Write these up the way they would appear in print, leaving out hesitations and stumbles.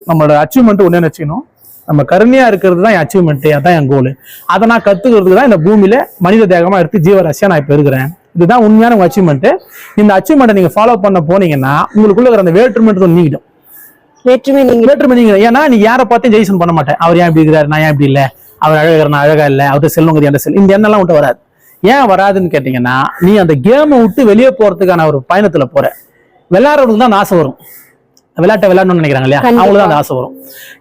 நம்மளோட அச்சீவ்மெண்ட் ஒண்ணு வச்சுக்கணும். நம்ம கருணையா இருக்கிறது தான் என் அச்சீவ்மெண்ட், அதான் என் கோல். அதை நான் கத்துக்கிறதுக்கு தான் இந்த பூமியில மனித தேகமா எடுத்து ஜீவராசியா நான் இப்ப இருக்கிறேன். இதுதான் உண்மையான உங்க அச்சீவ்மெண்ட். இந்த அச்சீவ்மெண்ட்டை நீங்க ஃபாலோ பண்ண போனீங்கன்னா உங்களுக்குள்ள இருக்கிற அந்த வேற்றுமை நீங்கிடும். வேற்றுமை நீங்க ஏன்னா நீ யாரை பார்த்தும் ஜெயிஷன் பண்ண மாட்டேன். அவர் ஏன் இப்படி இருக்கிறாரு, நான் ஏன் இப்படி இல்லை, அவர் அழகா நான் அழகா இல்லை, அவர்கிட்ட செல்வங்க என்ற செல், இந்த எண்ணெல்லாம் விட்டு வராது. ஏன் வராதுன்னு கேட்டீங்கன்னா நீ அந்த கேமை விட்டு வெளியே போறதுக்கான ஒரு பயணத்துல போற. விளையாடுறதுக்கு தான் ஆசை வரும். விளையாட்டை விளையாடணும்னு நினைக்கிறாங்க இல்லையா, அவங்களுக்கு தான் அந்த ஆசை வரும்.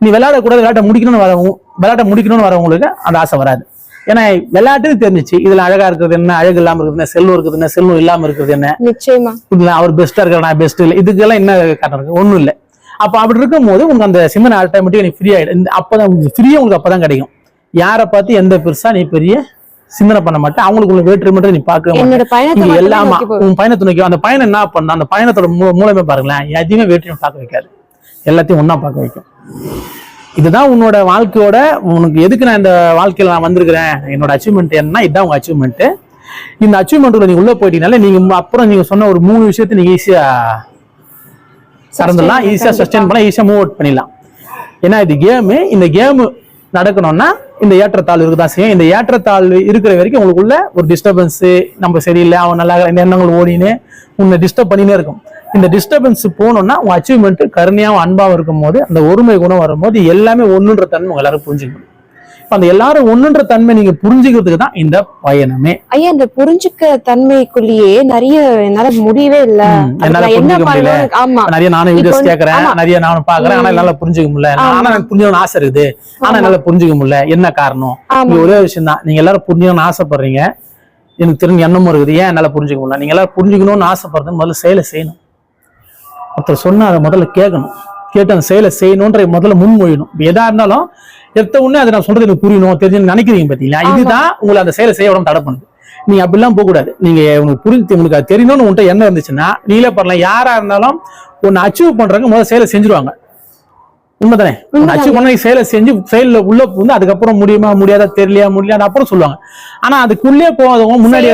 நீ விளையாடக்கூடாது, விளையாட்டை முடிக்கணும்னு வரவங்களுக்கு அந்த ஆசை வராது. ஏன்னா விளையாட்டுன்னு தெரிஞ்சிச்சு, இதுல அழகா இருக்கிறது என்ன, அழகு இல்லாம இருக்குது, செல்வம் இருக்குது என்ன, செல்வம் இல்லாம இருக்குது என்ன, நிச்சயமா இதுல அவர் பெஸ்டா இருக்கிற நான் பெஸ்ட் இல்லை, இதுக்கெல்லாம் என்ன காரணம் இருக்கு, ஒண்ணும் இல்லை. அப்ப அப்படி இருக்கும் போது உங்களுக்கு அந்த சிந்தனை ஆட்டோமேட்டிக்கா நீ ஃப்ரீ ஆயிடும். அப்பதான் ஃப்ரீயா உங்களுக்கு அப்பதான் கிடைக்கும். யாரை பார்த்து எந்த பெருசா நீ பெரிய சிந்தனை பண்ண மாட்டேன். அவங்களுக்குள்ள வேற்றுமை நீ பார்க்க எல்லாமா உன் பயணத்தை நோக்கி அந்த பயணம் என்ன பண்ண, அந்த பயணத்தோட மூலமே பாருங்களேன், எதையுமே வேற்றுமை பார்க்க வைக்காது, எல்லாத்தையும் ஒன்னா பார்க்க வைக்கும். இதுதான் உன்னோட வாழ்க்கையோட உனக்கு எதுக்கு நான் இந்த வாழ்க்கையில நான் வந்திருக்கிறேன், என்னோட அச்சீவ்மெண்ட் என்ன, இதுதான் உங்க அச்சீவ்மெண்ட். இந்த அச்சீவ்மெண்ட்ல நீங்க உள்ள போயிட்டீங்கனால நீங்க அப்புறம் நீங்க சொன்ன ஒரு 3 விஷயத்தை நீங்க ஈஸியா சறந்துடலாம், ஈஸியா சஸ்டெயின் பண்ணலாம், ஈஸியா மூவ் அவுட் பண்ணிடலாம். ஏன்னா இது கேமு. இந்த கேம் நடக்கணும்னா இந்த ஏற்றத்தாழ் இருக்குதான் செய்யும். இந்த ஏற்றத்தாழ் இருக்கிற வரைக்கும் உங்களுக்குள்ள ஒரு டிஸ்டர்பன்ஸ், நம்ம சரியில்லை, அவன் நல்லா இந்த எண்ணங்கள் ஓடின்னு உன்னை டிஸ்டர்ப் பண்ணினே இருக்கும். இந்த டிஸ்டர்பன்ஸ் போகணும்னா உங்க அச்சீவ்மெண்ட் கருணையாவும் அன்பாவும் இருக்கும் போது, அந்த ஒருமை குணம் வரும்போது எல்லாமே ஒண்ணுன்ற தன்மை உங்க எல்லாரும் புரிஞ்சுக்கணும். அந்த எல்லாரும் ஒண்ணுன்ற தன்மை நீங்க புரிஞ்சுக்கிறதுக்கு தான் இந்த பயணமே. ஐயா, இந்த புரிஞ்சுக்க தன்மைக்குள்ளேயே நிறைய என்னால முடியவே இல்ல, என்னால புரிஞ்சுக்க முடியல. நிறைய நானும் வீடியோஸ் கேட்கறேன், நிறைய நானும் பாக்குறேன், ஆனா என்னால புரிஞ்சுக்க முடியல. ஆனா எனக்கு புரிஞ்சுக்கணும்னு ஆசை இருக்குது, ஆனா என்னால புரிஞ்சுக்க முடியல. என்ன காரணம்? ஒரே விஷயம் தான், நீங்க எல்லாரும் புரிஞ்சுக்கணும்னு ஆசைப்படுறீங்க, எனக்கு தெரிஞ்ச எண்ணமும் இருக்குது. ஏன் என்னால புரிஞ்சுக்க முடியல? நீங்க எல்லாரும் புரிஞ்சுக்கணும்னு ஆசைப்படுறது முதல்ல செயலை செய்யணும். ஒருத்தர் சொன்னா அதை முதல்ல கேட்கணும், கேட்டு அந்த செயலை செய்யணும்ன்ற முதல்ல முன்மொழியணும். எதா இருந்தாலும் எடுத்த உடனே அதை நான் சொல்றது எனக்கு புரியணும், தெரிஞ்சு நினைக்கிறீங்க பாத்தீங்களா, இதுதான் உங்களை அந்த செயலை செய்ய உடனே தடை பண்ணுது. நீங்க அப்படிலாம் போக கூடாது. நீங்க உங்களுக்கு புரிஞ்சு உங்களுக்கு அது தெரியணும்னு உன்ட்ட என்ன இருந்துச்சுன்னா நீங்களே பண்ணலாம். யாரா இருந்தாலும் ஒன்னு அச்சீவ் பண்றாங்க முதல்ல செயலை செஞ்சிருவாங்க. உண்மைதானே? அச்சீவ் பண்ண செயலை செஞ்சு செயல உள்ள வந்து அதுக்கப்புறம் முடியுமா முடியாதா தெரியலையா முடியல அப்புறம் சொல்லுவாங்க. ஆனா அதுக்குள்ளே போகாதவங்க முன்னாடி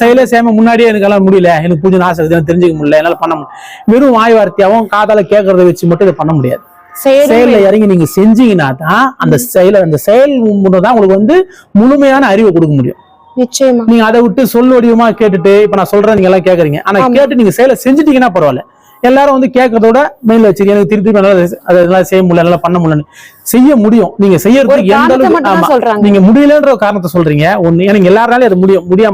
செயலே செய்யாம முன்னாடியே எனக்கு எல்லாம் முடியல, எனக்கு புரிஞ்சு ஆசை இருக்குது, தெரிஞ்சுக்க முடியல, என்னால பண்ண முடியல, வெறும் வாய் வார்த்தையாவும் காதால கேட்கறத வச்சு மட்டும் இதை பண்ண முடியாது. செயல்ல இறங்கி நீங்க செஞ்சீங்கன்னா தான் அந்த செயல் தான் உங்களுக்கு வந்து முழுமையான அறிவை கொடுக்க முடியும். நிச்சயமா. நீங்க அதை விட்டு சொல் வடிவமா கேட்டுட்டு இப்ப நான் சொல்றேன் நீங்க எல்லாம் கேக்குறீங்க, ஆனா கேட்டு நீங்க செயலை செஞ்சுட்டீங்கன்னா பரவாயில்ல. எல்லாரும் வந்து கேட்கறதோட மெயின்ல வச்சு எனக்கு திருப்பி அதெல்லாம் செய்ய முடியல, நல்லா பண்ண முடியல. செய்ய முடியும். நீங்க செய்யறதுக்கு எந்த அளவுக்கு நீங்க முடியலன்ற காரணத்தை சொல்றீங்க ஒண்ணு, எனக்கு எல்லாராலையும் அது முடியாம